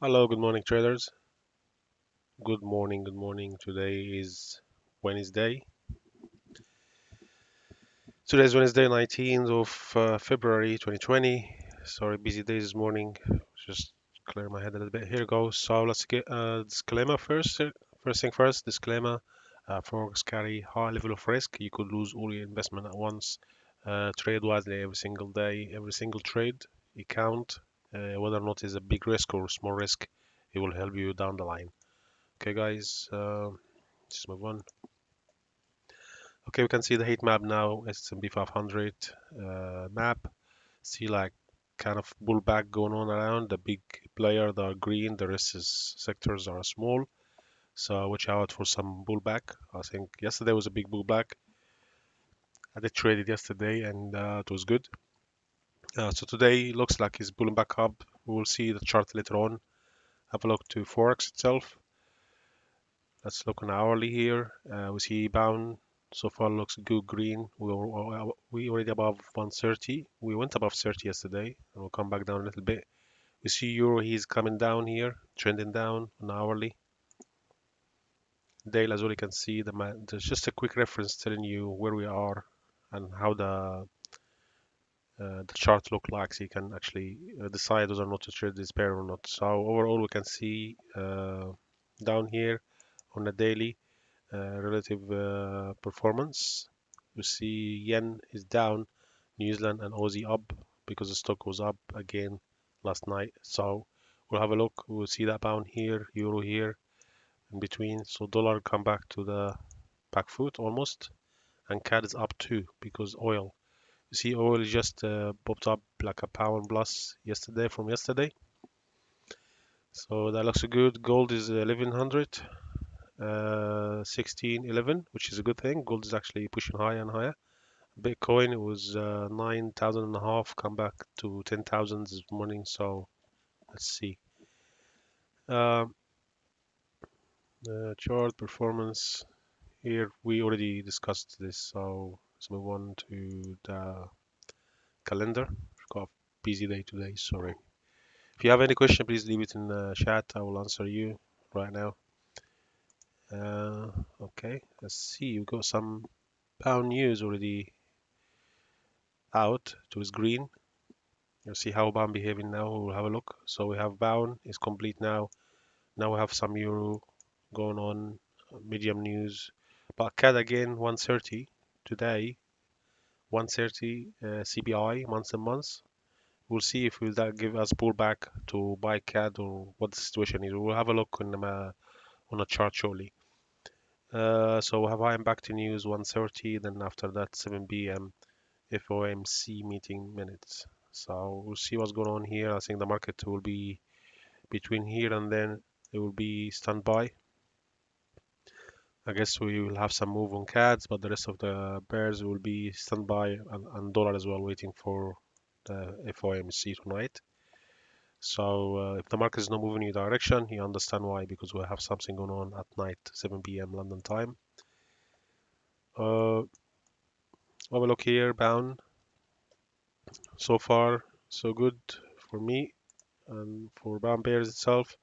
Hello, good morning, traders. Good morning, good morning. Today is Wednesday. Today is Wednesday, 19th of February 2020. Sorry, busy day this morning. Just clear my head a little bit. Here goes. So let's get disclaimer first. First thing first, disclaimer. Forex carry high level of risk. You could lose all your investment at once. Trade wisely every single day, every single trade. You count. Whether or not it's a big risk or a small risk, it will help you down the line. Okay, guys. Just move on. Okay, we can see the heat map now, S&P 500 map. See like kind of pullback going on around. The big player, they are green, the rest is sectors are small. So watch out for some pullback. I think yesterday was a big pullback. I did trade it yesterday and it was good. So today looks like it's pulling back up. We will see the chart later on. Have a look to Forex itself. Let's look on hourly here. We see bound so far looks good green. We already above 130. We went above 30 yesterday and we'll come back down a little bit. We see euro, he's coming down here, trending down on hourly. Daily as well, you can see there's just a quick reference telling you where we are and how the chart look like, so you can actually decide whether or not to trade this pair or not. So overall, we can see down here on the daily relative performance. You see yen is down, New Zealand and Aussie up because the stock was up again last night. So we'll have a look. We'll see that pound here, euro here in between. So dollar come back to the back foot almost, and CAD is up too because oil. You see oil just popped up like a pound plus yesterday from yesterday. So that looks good. Gold is 1100. 1611, which is a good thing. Gold is actually pushing higher and higher. Bitcoin it was 9,000 and a half, come back to 10,000 this morning. So let's see. Um, the chart performance here we already discussed this. So let's move on to the calendar. Got a busy day today. Sorry. If you have any question, please leave it in the chat. I will answer you right now. Uh, okay, let's see. We've got some pound news already out to his green. You'll see how pound behaving now. We'll have a look. So we have pound is complete now. Now we have some euro going on, medium news. But CAD again 130 today. 130 CPI months and months. We'll see if will that give us pullback to buy CAD or what the situation is. We'll have a look on a chart shortly. So we have back to news 130. Then after that 7 p.m. FOMC meeting minutes. So we'll see what's going on here. I think the market will be between here and then it will be standby. I guess we will have some move on CADs, but the rest of the pairs will be standby and dollar as well, waiting for the FOMC tonight. So if the market is not moving in your direction, you understand why, because we have something going on at night, 7 p.m. London time. Have a look here, bound. So far, so good for me and for bound pairs itself.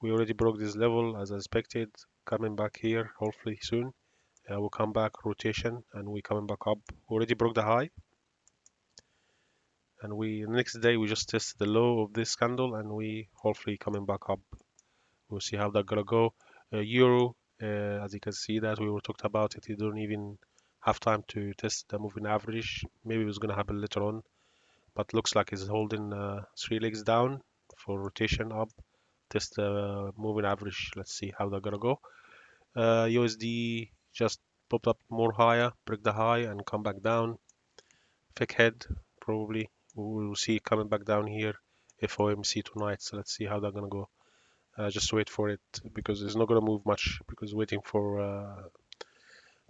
We already broke this level as expected, coming back here hopefully soon. We'll come back rotation and we coming back up. We already broke the high and we the next day we just test the low of this candle and we hopefully coming back up. We'll see how that gonna go. Euro, as you can see that we were talked about it, you don't even have time to test the moving average. Maybe it's gonna happen later on, but looks like it's holding three legs down for rotation up. Test the moving average. Let's see how they're gonna go. USD just popped up more higher, break the high and come back down. Fake head probably. We'll see it coming back down here. FOMC tonight. So let's see how they're gonna go. Just wait for it because it's not gonna move much because waiting for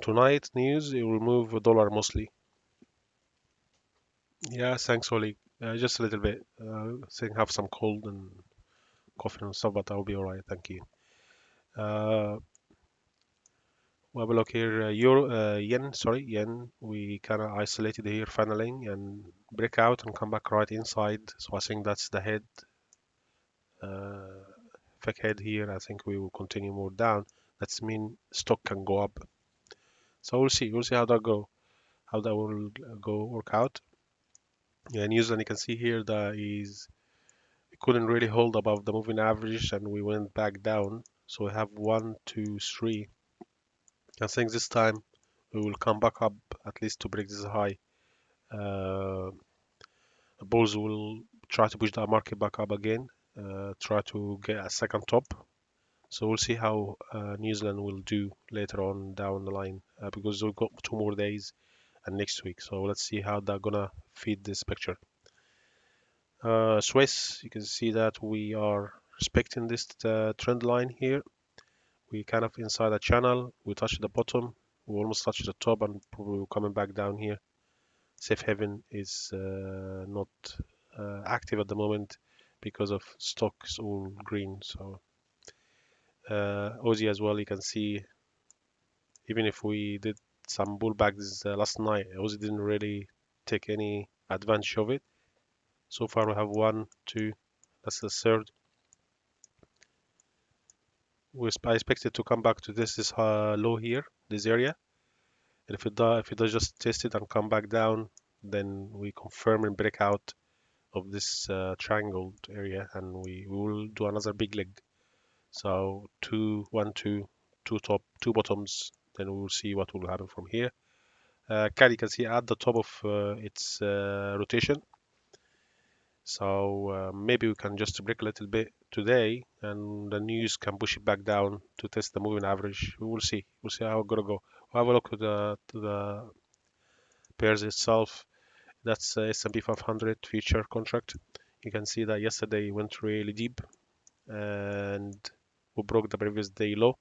tonight news. It will move a dollar mostly. Yeah, thanks, Oli. Just a little bit. Saying have some cold and coughing and stuff, but I'll be alright. Thank you. Uh, we have a look here. Yen, sorry, yen. We kind of isolated here, funneling and break out and come back right inside. So I think that's the head uh, fake head here, I think we will continue more down. That's mean stock can go up. So we'll see how that how that will go work out. Yeah, New Zealand, you can see here that it couldn't really hold above the moving average, and we went back down. So we have one, two, three. I think this time we will come back up at least to break this high. Uh, Bulls will try to push that market back up again, try to get a second top. So we'll see how New Zealand will do later on down the line because we've got 2 more days and next week. So let's see how they're gonna feed this picture. Swiss, you can see that we are respecting this trend line here. We kind of inside a channel. We touch the bottom. We almost touch the top, and probably coming back down here. Safe haven is not active at the moment because of stocks all green. So Aussie as well, you can see even if we did some bullbacks last night, Aussie didn't really take any advantage of it. So far we have one, two, that's the third. I expect it to come back to this low here, this area. And if it does just test it and come back down, then we confirm and break out of this triangled area, and we will do another big leg. So two, one, two top, two bottoms. Then we will see what will happen from here. CAD, you can see at the top of its rotation. So maybe we can just break a little bit today, and the news can push it back down to test the moving average. We will see. We'll see how it's gonna go. We'll have a look at the pairs itself. That's S&P 500 future contract. You can see that yesterday went really deep, and we broke the previous day low.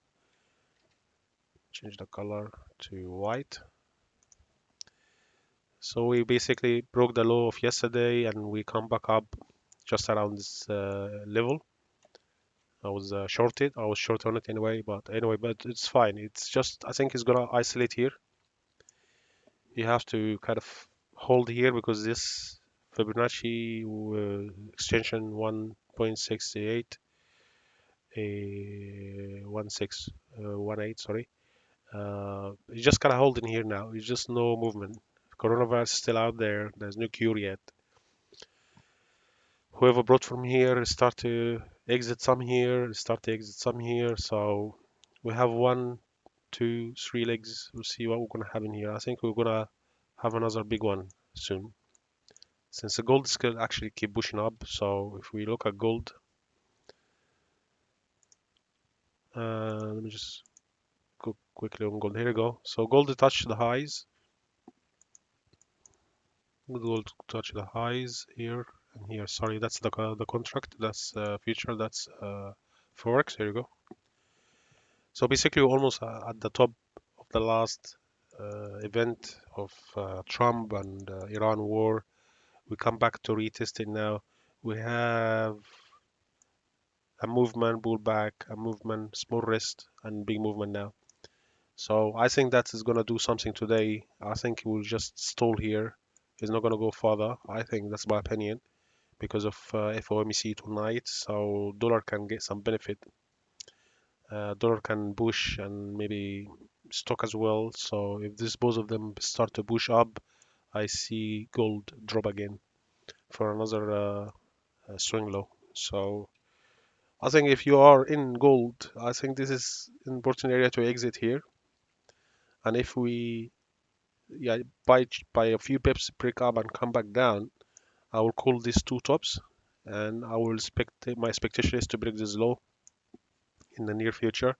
Change the color to white. So we basically broke the low of yesterday, and we come back up just around this level. I was shorted. I was short on it anyway, but it's fine. It's just I think it's gonna isolate here. You have to kind of hold here because this Fibonacci extension 1.68 a 1618 sorry. You just kind of holding here now. It's just no movement. Coronavirus is still out there. There's no cure yet. Whoever brought from here start to exit some here, start to exit some here. So we have one, two, three legs. We'll see what we're gonna have in here. I think we're gonna have another big one soon. Since the gold is gonna actually keep pushing up. So if we look at gold, let me just go quickly on gold. Here we go. So gold touched the highs. Gold touched the highs here and here. Sorry, that's the contract. That's future. That's forex. Here you go. So basically, we're almost at the top of the last event of Trump and Iran war. We come back to retest it now. We have a movement, pullback, a movement, small rest, and big movement now. So I think that is gonna do something today. I think it will just stall here. It's not gonna go further. I think that's my opinion because of FOMC tonight. So dollar can get some benefit. Dollar can push and maybe stock as well. So if this both of them start to push up, I see gold drop again for another swing low. So I think if you are in gold, I think this is an important area to exit here. And if we yeah by a few pips break up and come back down, I will call these two tops, and I will expect my expectation is to break this low in the near future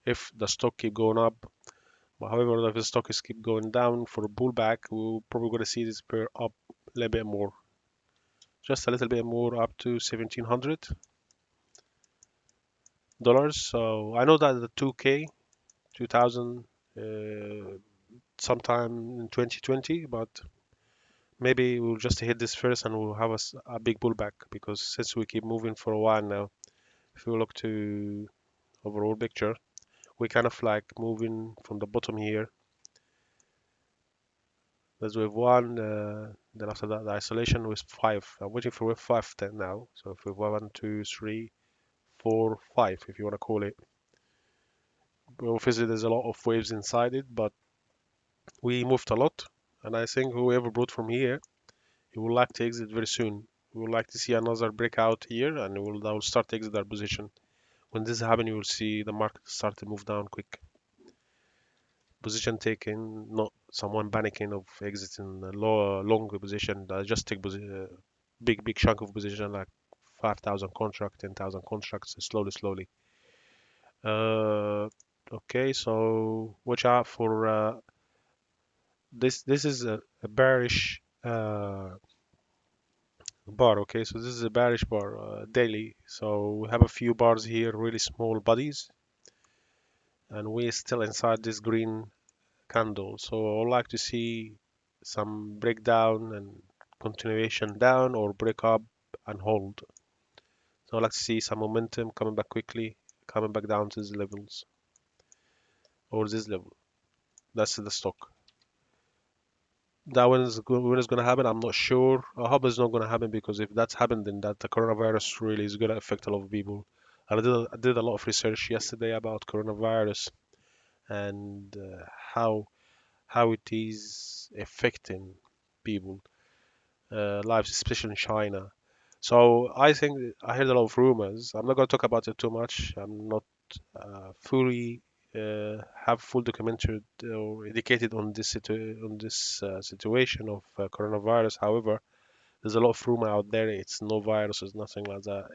if the stock keep going up. But however, if the stock is keep going down for a pullback, we're probably going to see this pair up a little bit more, just a little bit more up to $1,700. So I know that the 2K 2000 sometime in 2020, but maybe we'll just hit this first and we'll have a big pullback because since we keep moving for a while now, if we look to overall picture, we kind of like moving from the bottom here There's wave one, then after that the isolation with five. I'm waiting for wave five then now. So if wave one, two, three, four, five, if you want to call it. Obviously, there's a lot of waves inside it, but we moved a lot, and I think whoever brought from here, he will like to exit very soon. We would like to see another breakout here, and that will start to exit our position. When this happens, you will see the market start to move down quick. Position taken, not someone panicking of exiting a long position. Just take big chunk of position like 5,000 contract, 10,000 contracts, slowly. Uh, okay, so watch out for this. This is a bearish bar. Okay, so this is a bearish bar daily. So we have a few bars here, really small bodies, and we're still inside this green candle. So I would like to see some breakdown and continuation down or break up and hold. So I'd like to see some momentum coming back quickly, coming back down to these levels or this level. That's the stock. That when it's going to happen, I'm not sure. I hope it's not going to happen because if that's happened, then that the coronavirus really is going to affect a lot of people. And I did a lot of research yesterday about coronavirus and how it is affecting people lives, especially in China. So I think I heard a lot of rumors. I'm not going to talk about it too much. I'm not fully have full documented or educated on this situation of coronavirus. However, there's a lot of rumor out there. It's no virus. It's nothing like that.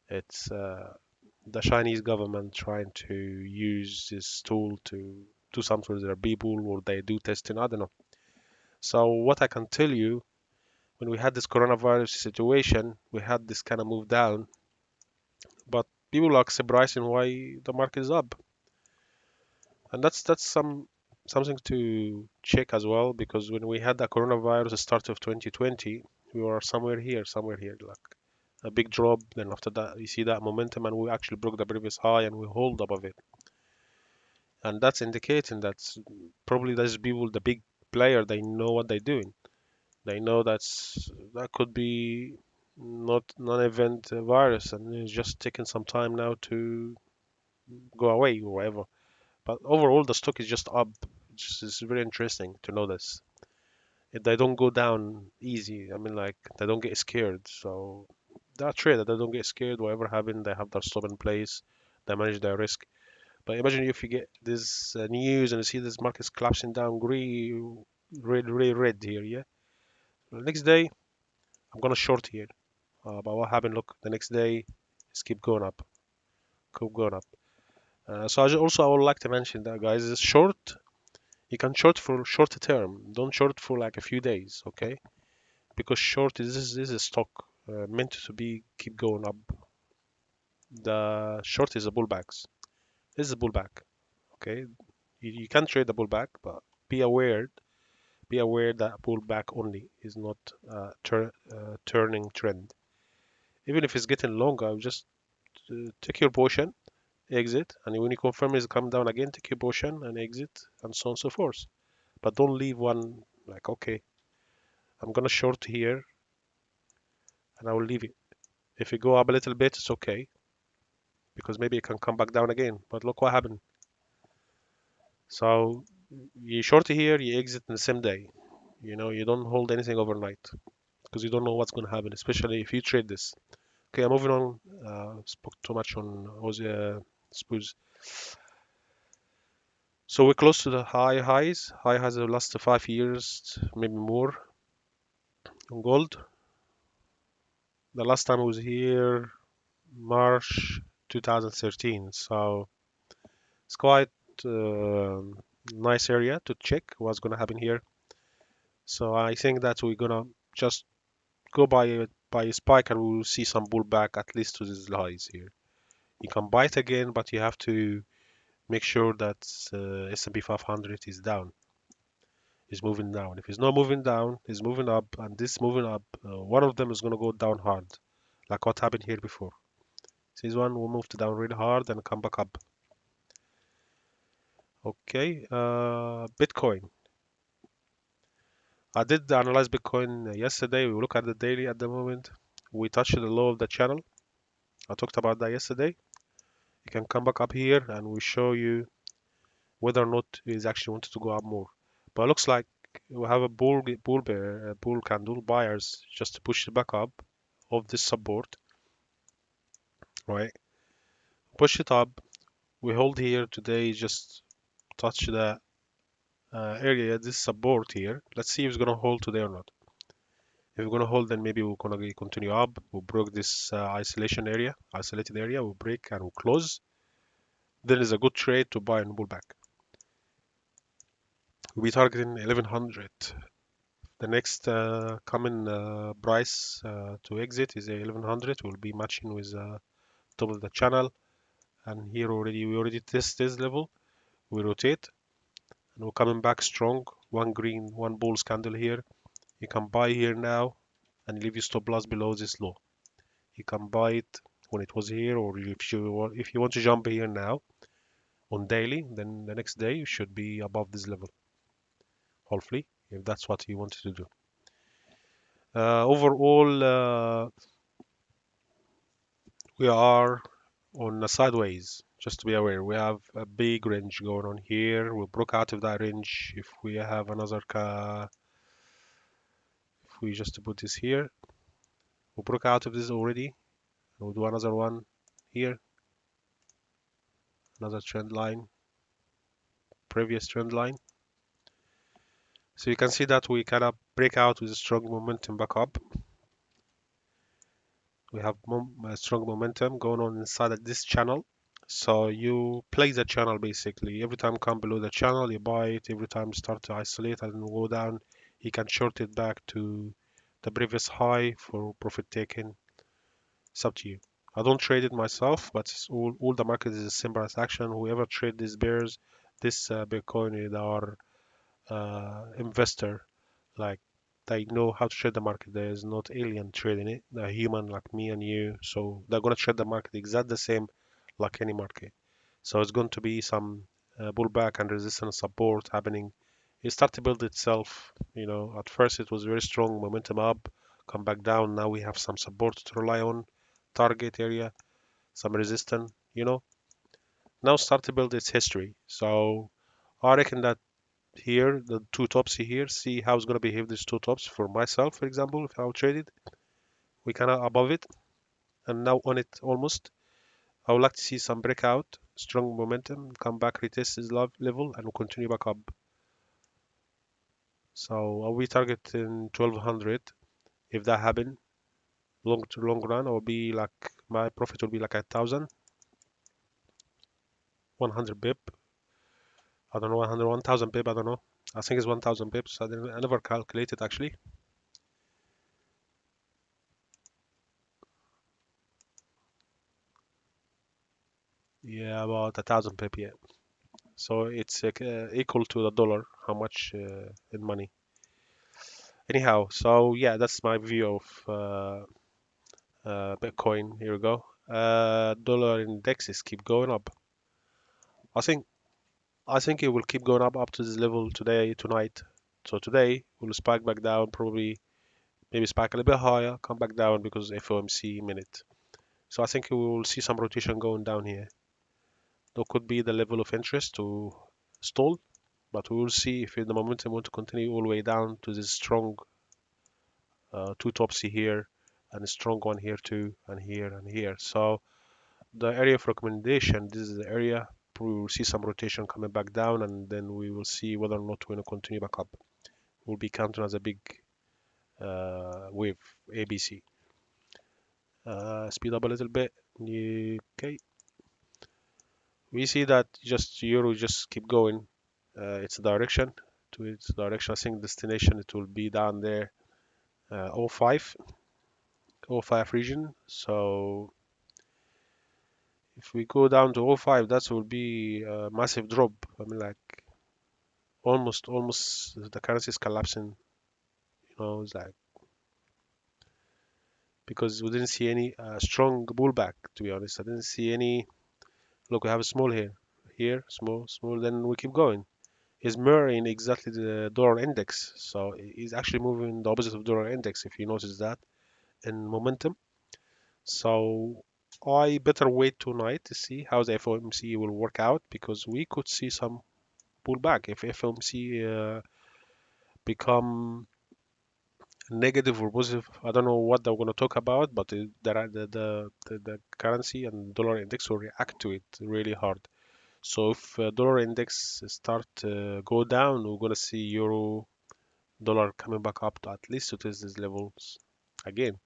It's the Chinese government trying to use this tool to do something with their people, or they do testing. I don't know. So what I can tell you, when we had this coronavirus situation, we had this kind of move down, but people are surprising why the market is up, and that's something to check as well because when we had the coronavirus start of 2020, we were somewhere here, like a big drop. Then after that, you see that momentum, and we actually broke the previous high, and we hold above it, and that's indicating that probably those people, the big player, they know what they're doing. They know that could be not non-event virus, and it's just taking some time now to go away or whatever. But overall, the stock is just up. It's very interesting to know this. If they don't go down easy, I mean, like they don't get scared. So that trader, they don't get scared. Whatever happened, they have their stop in place. They manage their risk. But imagine if you get this news and you see this market's collapsing down, green, red here, yeah. The next day, I'm gonna short here. But what happened? Look, the next day, it's keep going up. So I would like to mention that, guys, is short. You can short for short term. Don't short for like a few days, okay? Because short is a stock meant to be keep going up. The short is a bullbacks. This is a bullback, okay? You can trade the bullback, but be aware. Be aware that pullback only is not turning trend. Even if it's getting longer, just take your portion, exit, and when you confirm it's come down again, take your portion and exit, and so on and so forth. But don't leave one like, okay, I'm gonna short here and I will leave it. If it go up a little bit, it's okay because maybe it can come back down again. But look what happened. So you short here, you exit in the same day. You don't hold anything overnight because you don't know what's gonna happen, especially if you trade this. Okay, I'm moving on. Spoke too much on Aussie Spurs. So we're close to the highs. High highs of the last 5 years, maybe more on gold. The last time I was here, March 2013. So it's quite uh, nice area to check what's gonna happen here. So I think that we're gonna just go by a spike and we'll see some pullback at least to these highs here. You can buy it again, but you have to make sure that S&P 500 is down, is moving down. If it's not moving down, it's moving up, and this moving up, one of them is gonna go down hard, like what happened here before. This one will move down really hard and come back up. Okay, Bitcoin. I did analyze Bitcoin yesterday. We look at the daily at the moment. We touched the low of the channel. I talked about that yesterday. You can come back up here and we show you whether or not it's actually wanted to go up more. But it looks like we have a bull candle buyers just to push it back up of this support, right? Push it up. We hold here today. Just touch the area, this support here. Let's see if it's gonna hold today or not. If we're gonna hold, then maybe we're gonna continue up. We broke this isolated area. We break and we close. Then is a good trade to buy and pull back. We'll be targeting 1100. The next coming price to exit is 1100. We'll be matching with top of the channel. And here we already test this level. We rotate and we're coming back strong. One green, one bull's candle here. You can buy here now and leave your stop loss below this low. You can buy it when it was here, or if you want to jump here now on daily, then the next day you should be above this level. Hopefully, if that's what you wanted to do. Overall, we are on a sideways. Just to be aware, we have a big range going on here. We broke out of that range. If we have another, if we just put this here, we broke out of this already. We'll do another one here, another trend line, previous trend line. So you can see that we kind of break out with a strong momentum back up. We have strong momentum going on inside of this channel. So you play the channel basically. Every time come below the channel, you buy it. Every time start to isolate and go down, you can short it back to the previous high for profit taking. It's up to you. I don't trade it myself, but all the market is a simple transaction. Whoever trade these bears, this Bitcoin, they are investor, like they know how to trade the market. There is not alien trading it. They're human like me and you, so they're gonna trade the market exactly the same like any market. So it's going to be some pullback and resistance support happening. It started to build itself. You know, at first it was very strong momentum up, come back down. Now we have some support to rely on, target area, some resistance. You know, now start to build its history. So I reckon that here, the two tops here, see how it's going to behave these two tops for myself, for example, if I'll trade it. We kind of above it and now on it almost. I would like to see some breakout, strong momentum, come back, retest this level, and we'll continue back up. So we targeting 1200. If that happen, long run, will be like my profit will be like 1,100 bip. I don't know, 100, 1,000 bip. I don't know. I think it's 1,000 pips. I never calculated actually. Yeah, about 1,000 pip. Yeah. So it's equal to the dollar, how much in money. Anyhow, so yeah, that's my view of Bitcoin. Here we go. Dollar indexes keep going up. I think I think it will keep going up to this level today, tonight. So today we'll spike back down, probably maybe spike a little bit higher, come back down because FOMC minute. So I think we will see some rotation going down here. There could be the level of interest to stall, but we will see if the momentum want to continue all the way down to this strong two tops here and a strong one here too, and here and here. So the area of recommendation, this is the area we will see some rotation coming back down, and then we will see whether or not we're going to continue back up. Will be counted as a big wave, ABC. Speed up a little bit. Okay, we see that just euro just keep going its direction to its direction. I think destination it will be down there, 05 region. So if we go down to 05, that will be a massive drop. I mean, like almost the currency is collapsing. You know, it's like because we didn't see any strong pullback. To be honest, I didn't see any. Look, we have a small here, small. Then we keep going. is mirroring exactly the dollar index. So it's actually moving the opposite of dollar index, if you notice that in momentum. So I better wait tonight to see how the FOMC will work out, because we could see some pullback if FOMC become negative or positive. I don't know what they're going to talk about, but the currency and dollar index will react to it really hard. So if dollar index start go down, we're going to see euro dollar coming back up to at least to test these levels again.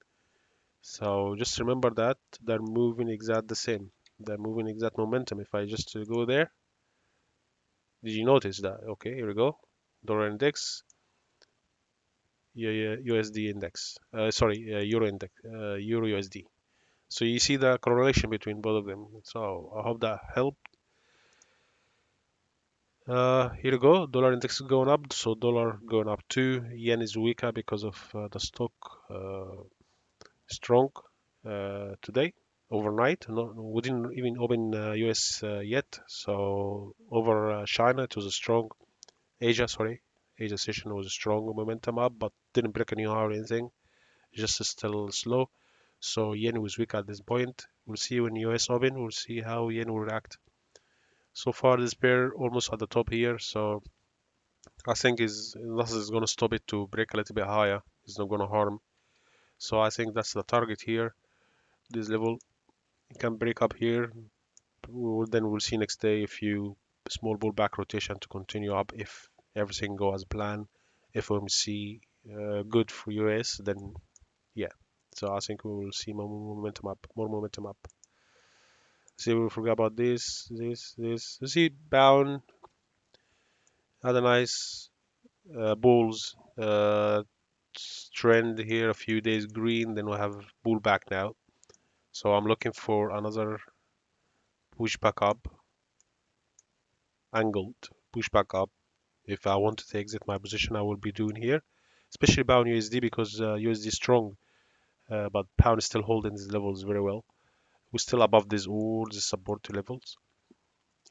So just remember that they're moving exact the same. They're moving exact momentum. If I just go there, did you notice that? Okay, here we go. Dollar index, yeah, yeah, USD index. Sorry, Euro index, Euro USD. So you see the correlation between both of them. So I hope that helped. Here we go. Dollar index is going up, so dollar going up too. Yen is weaker because of the stock strong today, overnight. No, we didn't even open US yet. So over China, it was a strong. Asia, sorry, Asia session was a strong momentum up, but didn't break a new high or anything. Just still slow. So yen was weak at this point. We'll see when US open. We'll see how yen will react. So far, this pair almost at the top here. So I think is nothing is gonna stop it to break a little bit higher. It's not gonna harm. So I think that's the target here. This level it can break up here. Then we'll see next day a few small pullback rotation to continue up if everything goes as planned. If OMC good for US, then yeah. So I think we will see more momentum up, more momentum up. See, we forgot about this. You see, Bound had a nice bulls trend here, a few days green, then we'll have pullback now. So I'm looking for another push back up, angled push back up. If I wanted to exit my position, I will be doing here, especially pound USD because USD is strong, but pound is still holding these levels very well. We're still above these all the support levels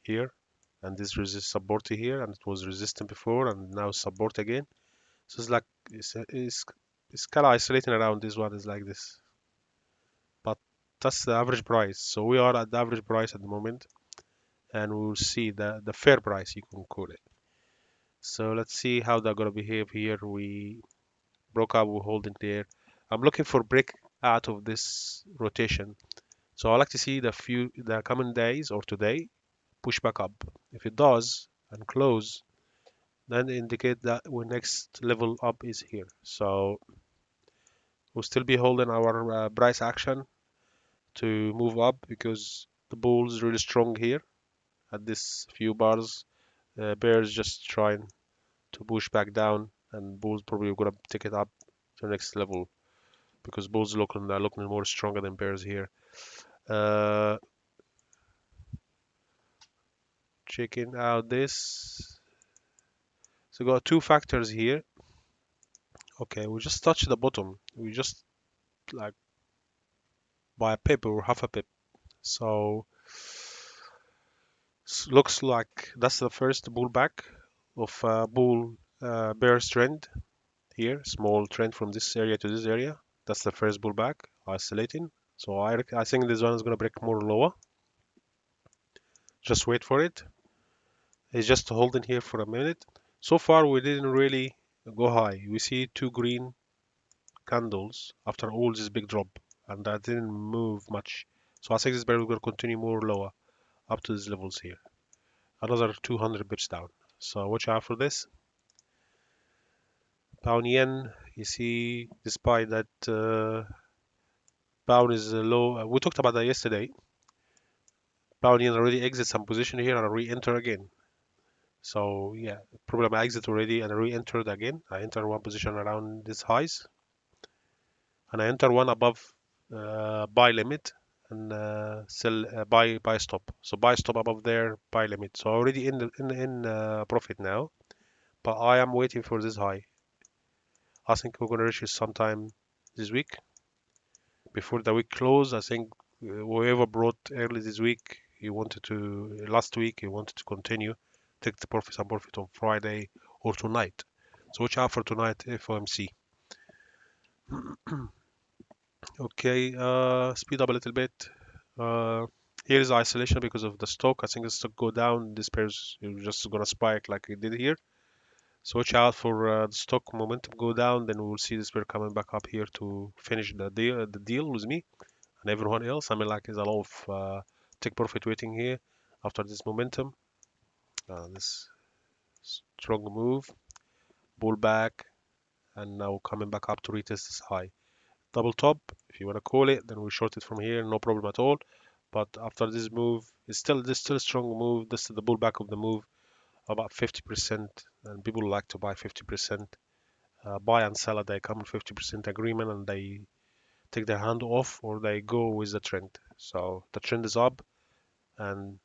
here, and this resist support here, and it was resistant before, and now support again. So it's like it's kind of isolating around this one is like this, but that's the average price. So we are at the average price at the moment, and we will see the fair price you can call it. So let's see how they're gonna behave here. We broke up, we're holding there. I'm looking for break out of this rotation. So I like to see the coming days or today push back up. If it does and close, then indicate that our next level up is here. So we'll still be holding our price action to move up because the bull is really strong here at this few bars. Bears just trying to push back down, and bulls probably gonna take it up to the next level because bulls looking more stronger than bears here. Uh, Checking out this. So we got two factors here. Okay, we just touch the bottom. We just like by a pip or half a pip. So looks like that's the first pullback of bull bears trend here. Small trend from this area to this area. That's the first pullback, isolating. So I think this one is gonna break more lower. Just wait for it. It's just holding here for a minute. So far we didn't really go high. We see two green candles after all this big drop, and that didn't move much. So I think this bear will continue more lower up to these levels here. Another 200 bips down. So watch out for this. Pound yen, you see, despite that pound is low, we talked about that yesterday. Pound yen already exit some position here and re-enter again. So yeah, problem I exit already and re-entered again. I enter one position around these highs, and I enter one above buy limit and sell buy stop. So buy stop above there, buy limit. So already in profit now, but I am waiting for this high. I think we're gonna reach it sometime this week before the week close. I think whoever brought early this week, he wanted to last week he wanted to continue take the profit, some profit on Friday or tonight. So watch out for tonight FOMC. Okay, speed up a little bit. Uh, Here is isolation because of the stock. I think the stock go down. This pair is just gonna spike like it did here. So watch out for the stock momentum go down. Then we will see this pair coming back up here to finish the deal with me and everyone else. I mean, like, there's a lot of take profit waiting here after this momentum. This strong move, pull back, and now coming back up to retest this high. Double top, if you want to call it, then we short it from here, no problem at all. But after this move, it's still a strong move. This is the pullback of the move, about 50%, and people like to buy 50%. Buy and sell at they come 50% agreement, and they take their hand off or they go with the trend. So the trend is up, and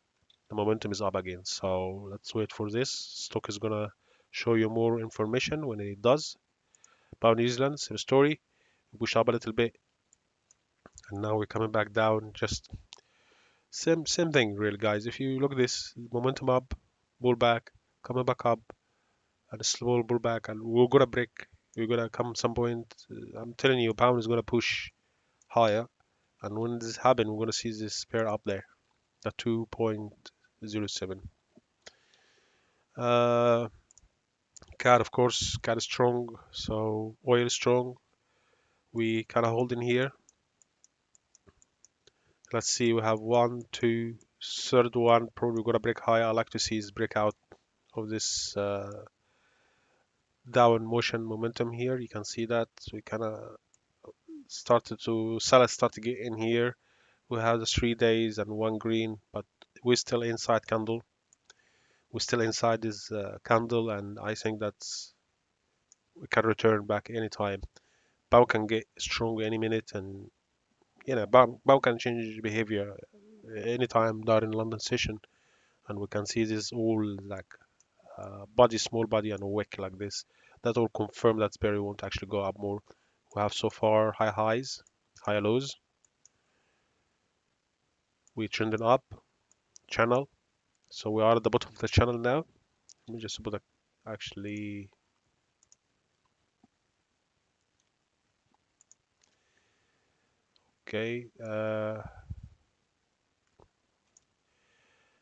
the momentum is up again. So let's wait for this. Stock is gonna show you more information when it does. Pound New Zealand, same story. Push up a little bit, and now we're coming back down. Just same thing, really, guys. If you look at this, momentum up, pullback, coming back up, and a small pullback, and we're gonna break. We're gonna come some point. I'm telling you, pound is gonna push higher, and when this happens, we're gonna see this pair up there, at 2.07. Uh, CAD, of course, CAD is strong, so oil is strong. We kind of hold in here. Let's see, we have one, two, third one, probably gonna break high. I like to see this breakout of this down motion momentum here. You can see that. So we kind of started to sell it, start to get in here. We have the 3 days and one green, but we're still inside candle. We're still inside this candle, and I think that's we can return back anytime. Bow can get strong any minute, and Bow can change behavior anytime during London session, and we can see this all like body, small body, and a wick like this. That all confirm that Sperry won't actually go up more. We have so far high highs, high lows. We trending up channel, so we are at the bottom of the channel now. Let me just put a actually. Okay,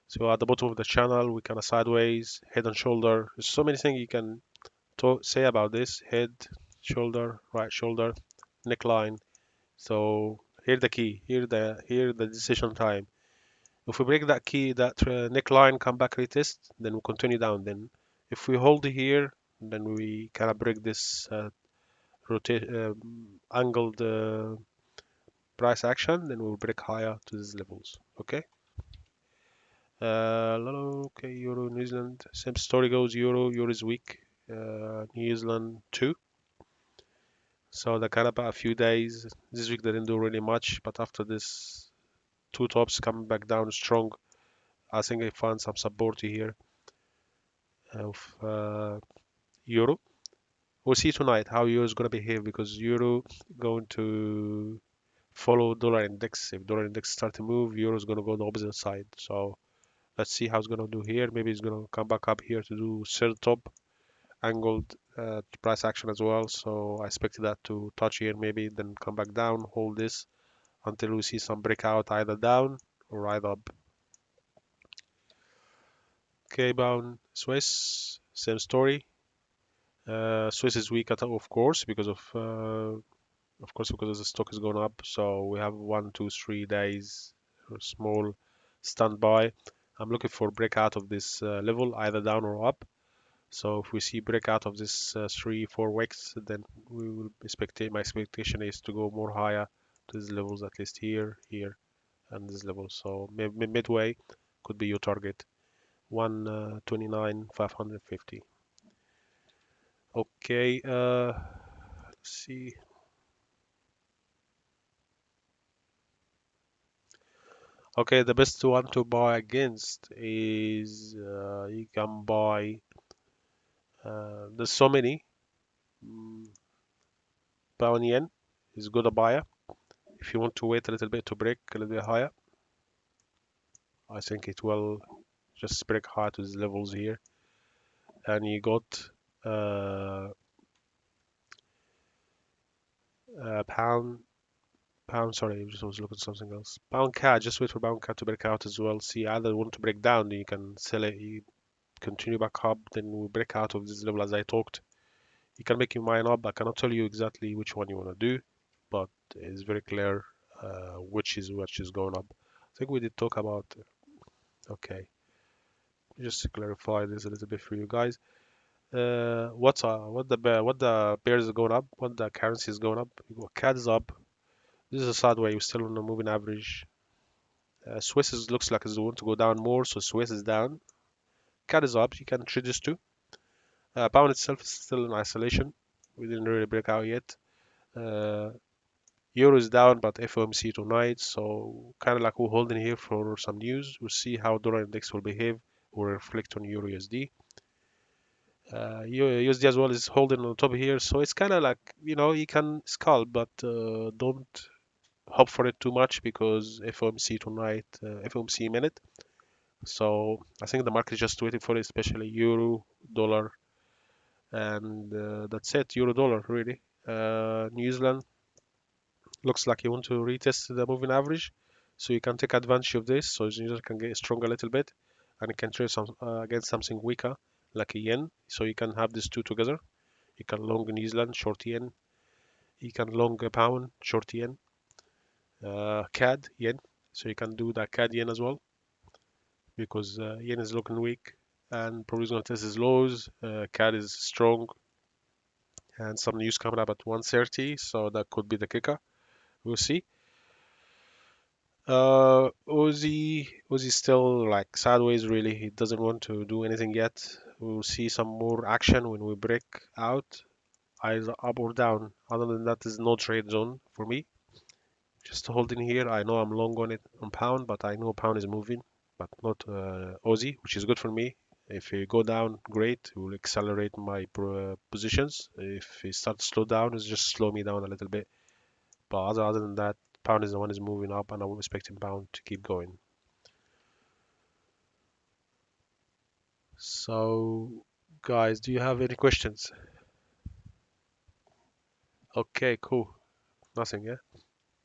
so at the bottom of the channel, we kind of sideways, head and shoulder. There's so many things you can say about this: head, shoulder, right shoulder, neckline. So here the key, here the decision time. If we break that key, that neckline, come back retest, then we continue down. Then if we hold here, then we kind of break this rotate angled price action, then we'll break higher to these levels. Okay. Okay, Euro, New Zealand. Same story goes. Euro is weak. New Zealand too. So they kind of about a few days. This week they didn't do really much, but after this two tops coming back down strong, I think I found some support here of Euro. We'll see tonight how Euro is going to behave because Euro going to follow dollar index. If dollar index start to move, Euro is going to go the opposite side. So let's see how it's going to do here. Maybe it's going to come back up here to do third top angled price action as well. So I expect that to touch here maybe, then come back down, hold this until we see some breakout either down or either up. Okay, bound Swiss, same story. Swiss is weak of course because because the stock is going up. So we have 1, 2, 3 days small standby. I'm looking for breakout of this level either down or up. So if we see breakout of this 3, 4 weeks, then we will expect. My expectation is to go more higher to these levels, at least here, and this level. So midway could be your target. 129,550. Okay, let's see. Okay, the best one to buy against is you can buy. There's so many. Mm, Pound yen is good a buyer. If you want to wait a little bit to break a little bit higher, I think it will just break high to these levels here, and you got uh, pound pound. Sorry, I just was looking at something else. Pound cat. Just wait for pound cat to break out as well. See, either want to break down, then you can sell it. You continue back up, then we break out of this level as I talked. You can make your mind up. I cannot tell you exactly which one you want to do, but it's very clear which is going up. I think we did talk about. Okay, just to clarify this a little bit for you guys. What the pairs is going up? What the currency is going up? CAD is up. This is a sideways. We're still on a moving average. Swiss looks like it's going to go down more, so Swiss is down. CAD is up. You can trade this too. Pound itself is still in isolation. We didn't really break out yet. Uh, Euro is down, but FOMC tonight, so kind of like we're holding here for some news. We'll see how dollar index will behave or reflect on Euro USD. USD as well is holding on top here, so it's kind of like you can scalp, but don't hope for it too much because FOMC tonight, FOMC minute. So I think the market is just waiting for it, especially Euro, dollar, and that's it. Euro dollar really. New Zealand looks like you want to retest the moving average, so you can take advantage of this. So you can get strong a little bit, and you can trade some against something weaker like a yen. So you can have these two together. You can long New Zealand, short yen. You can long a pound, short yen, CAD yen. So you can do that CAD yen as well because yen is looking weak and probably going to test its lows. CAD is strong and some news coming up at 1:30, so that could be the kicker. We'll see. Uzi still like sideways really. He doesn't want to do anything yet. We'll see some more action when we break out, either up or down. Other than that, there's no trade zone for me. Just holding here. I know I'm long on it on pound, but I know pound is moving, but not Aussie, which is good for me. If it go down, great. It will accelerate my positions. If it starts to slow down, it's just slow me down a little bit. But other than that, pound is the one is moving up, and I'm expecting pound to keep going. So, guys, do you have any questions? Okay, cool. Nothing, yeah?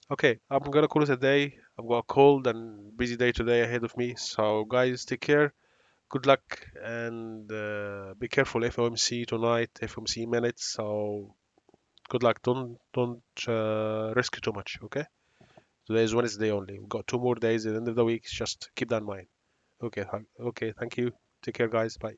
Okay, I'm gonna call it a day. I've got a cold and busy day today ahead of me. So, guys, take care. Good luck and be careful. FOMC tonight, FOMC minutes. So, good luck. Don't risk too much. Okay. Today is Wednesday only. We've got 2 more days at the end of the week. Just keep that in mind. Okay. Okay. Thank you. Take care, guys. Bye.